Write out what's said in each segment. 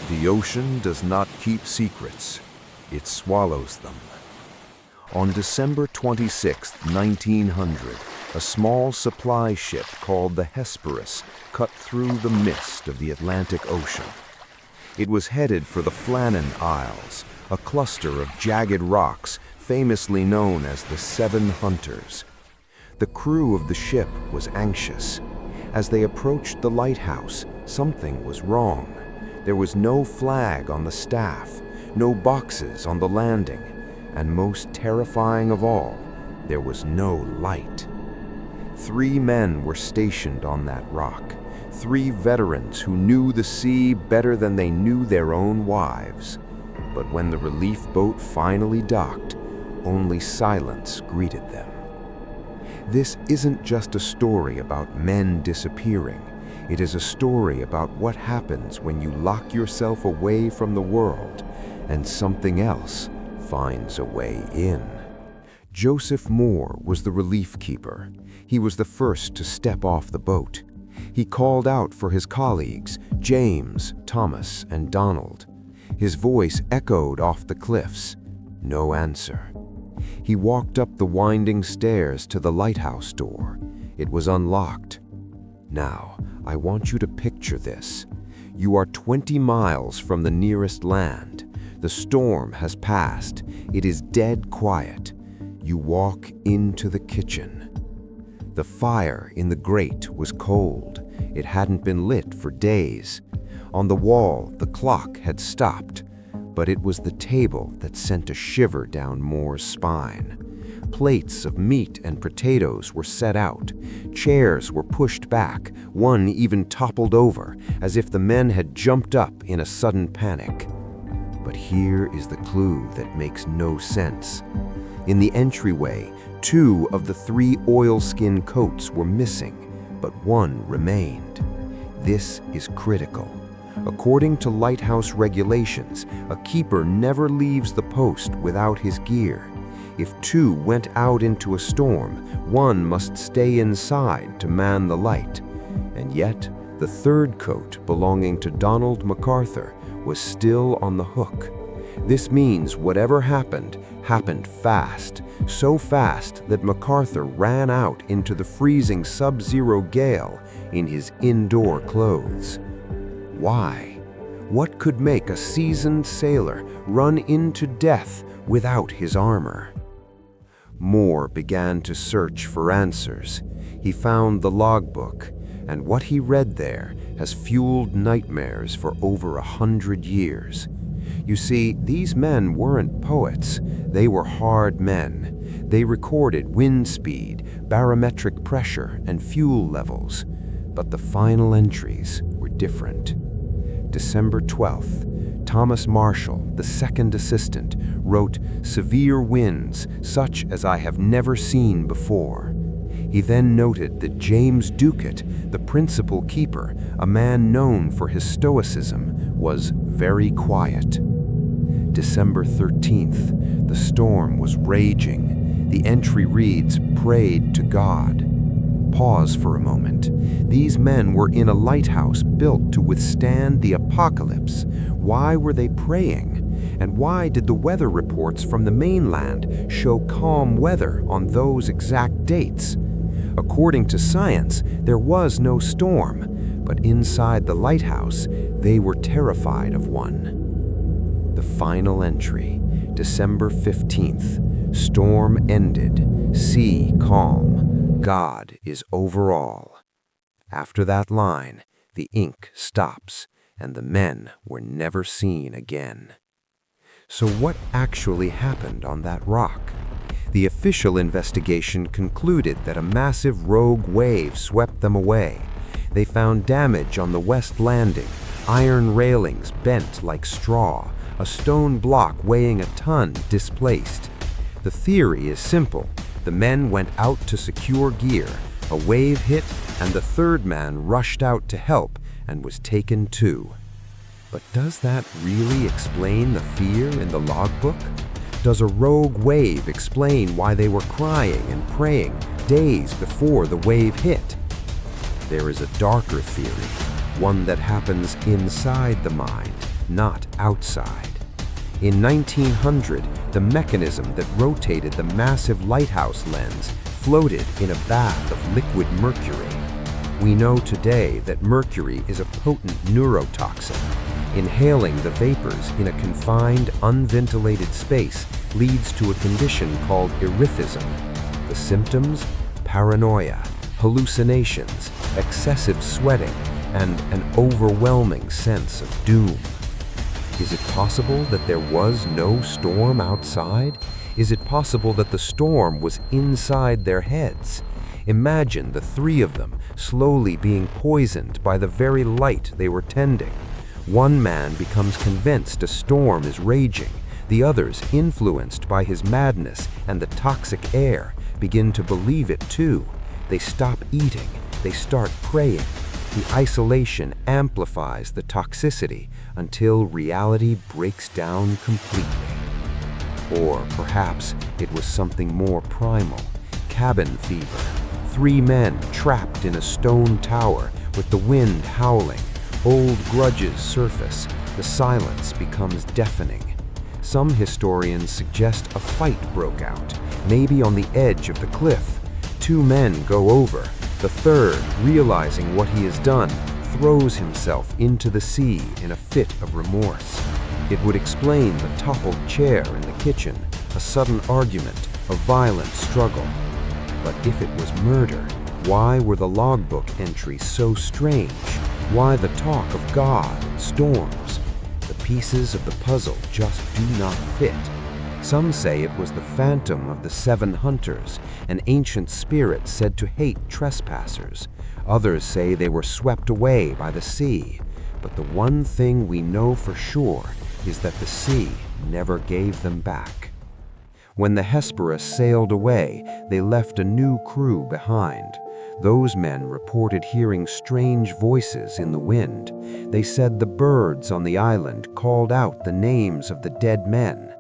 The ocean does not keep secrets, it swallows them. On December 26, 1900, a small supply ship called the Hesperus cut through the mist of the Atlantic Ocean. It was headed for the Flannan Isles, a cluster of jagged rocks famously known as the Seven Hunters. The crew of the ship was anxious. As they approached the lighthouse, something was wrong. There was no flag on the staff, no boxes on the landing, and most terrifying of all, there was no light. 3 men were stationed on that rock, 3 veterans who knew the sea better than they knew their own wives. But when the relief boat finally docked, only silence greeted them. This isn't just a story about men disappearing. It is a story about what happens when you lock yourself away from the world and something else finds a way in. Joseph Moore was the relief keeper. He was the first to step off the boat. He called out for his colleagues, James, Thomas, and Donald. His voice echoed off the cliffs. No answer. He walked up the winding stairs to the lighthouse door. It was unlocked. Now, I want you to picture this. You are 20 miles from the nearest land. The storm has passed. It is dead quiet. You walk into the kitchen. The fire in the grate was cold. It hadn't been lit for days. On the wall, the clock had stopped, but it was the table that sent a shiver down Moore's spine. Plates of meat and potatoes were set out. Chairs were pushed back. One even toppled over, as if the men had jumped up in a sudden panic. But here is the clue that makes no sense. In the entryway, 2 of the 3 oilskin coats were missing, but 1 remained. This is critical. According to lighthouse regulations, a keeper never leaves the post without his gear. If 2 went out into a storm, 1 must stay inside to man the light. And yet, the 3rd coat belonging to Donald MacArthur was still on the hook. This means whatever happened, happened fast, so fast that MacArthur ran out into the freezing sub-zero gale in his indoor clothes. Why? What could make a seasoned sailor run into death without his armor? Moore began to search for answers. He found the logbook, and what he read there has fueled nightmares for over 100 years. You see, these men weren't poets. They were hard men. They recorded wind speed, barometric pressure, and fuel levels. But the final entries were different. December 12th, Thomas Marshall, the 2nd assistant, wrote, "Severe winds, such as I have never seen before." He then noted that James Ducat, the principal keeper, a man known for his stoicism, was very quiet. December 13th, the storm was raging. The entry reads, "Prayed to God." Pause for a moment. These men were in a lighthouse built to withstand the apocalypse. Why were they praying? And why did the weather reports from the mainland show calm weather on those exact dates? According to science, there was no storm, but inside the lighthouse, they were terrified of one. The final entry, December 15th, storm ended, sea calm. God is over all. After that line, the ink stops, and the men were never seen again. So what actually happened on that rock? The official investigation concluded that a massive rogue wave swept them away. They found damage on the west landing, iron railings bent like straw, a stone block weighing a ton displaced. The theory is simple. The men went out to secure gear, a wave hit, and the 3rd man rushed out to help and was taken too. But does that really explain the fear in the logbook? Does a rogue wave explain why they were crying and praying days before the wave hit? There is a darker theory, one that happens inside the mind, not outside. In 1900, the mechanism that rotated the massive lighthouse lens floated in a bath of liquid mercury. We know today that mercury is a potent neurotoxin. Inhaling the vapors in a confined, unventilated space leads to a condition called erythism. The symptoms? Paranoia, hallucinations, excessive sweating, and an overwhelming sense of doom. Is it possible that there was no storm outside? Is it possible that the storm was inside their heads? Imagine the three of them slowly being poisoned by the very light they were tending. One man becomes convinced a storm is raging. The others, influenced by his madness and the toxic air, begin to believe it too. They stop eating. They start praying. The isolation amplifies the toxicity until reality breaks down completely. Or perhaps it was something more primal. Cabin fever. Three men trapped in a stone tower with the wind howling. Old grudges surface. The silence becomes deafening. Some historians suggest a fight broke out, maybe on the edge of the cliff. Two men go over. The third, realizing what he has done, throws himself into the sea in a fit of remorse. It would explain the toppled chair in the kitchen, a sudden argument, a violent struggle. But if it was murder, why were the logbook entries so strange? Why the talk of God and storms? The pieces of the puzzle just do not fit. Some say it was the phantom of the seven hunters, an ancient spirit said to hate trespassers. Others say they were swept away by the sea. But the one thing we know for sure is that the sea never gave them back. When the Hesperus sailed away, they left a new crew behind. Those men reported hearing strange voices in the wind. They said the birds on the island called out the names of the dead men.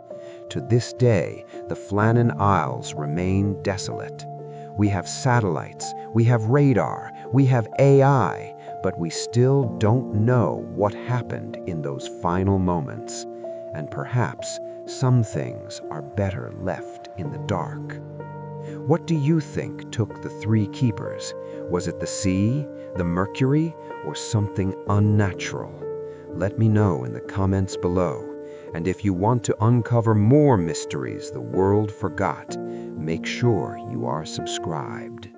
To this day, the Flannan Isles remain desolate. We have satellites, we have radar, we have AI, but we still don't know what happened in those final moments. And perhaps some things are better left in the dark. What do you think took the three keepers? Was it the sea, the mercury, or something unnatural? Let me know in the comments below. And if you want to uncover more mysteries the world forgot, make sure you are subscribed.